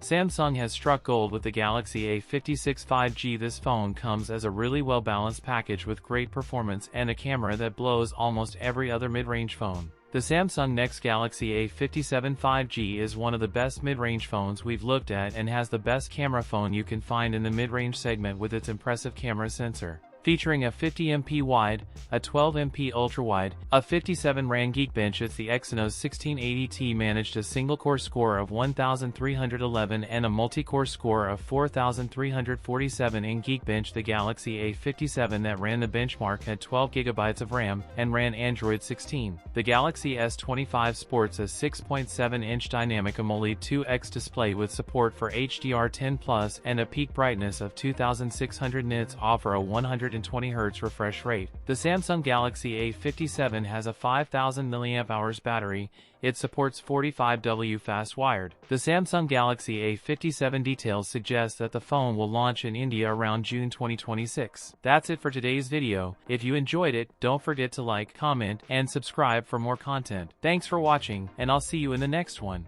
Samsung has struck gold with the Galaxy A56 5G. This phone comes as a really well-balanced package with great performance and a camera that blows almost every other mid-range phone. The Samsung next Galaxy A57 5G is one of the best mid-range phones we've looked at and has the best camera phone you can find in the mid-range segment with its impressive camera sensor. Featuring a 50MP wide, a 12MP ultra-wide, a 57 RAM Geekbench, the Exynos 1680T managed a single-core score of 1311 and a multi-core score of 4347 in Geekbench. The Galaxy A57 that ran the benchmark had 12GB of RAM and ran Android 16. The Galaxy S25 sports a 6.7-inch dynamic AMOLED 2X display with support for HDR10+ and a peak brightness of 2600 nits, offer a 120Hz refresh rate. The Samsung Galaxy A57 has a 5000 mAh battery. It supports 45W fast wired. The Samsung Galaxy A57 details suggest that the phone will launch in India around June 2026. That's it for today's video. If you enjoyed it, don't forget to like, comment, and subscribe for more content. Thanks for watching, and I'll see you in the next one.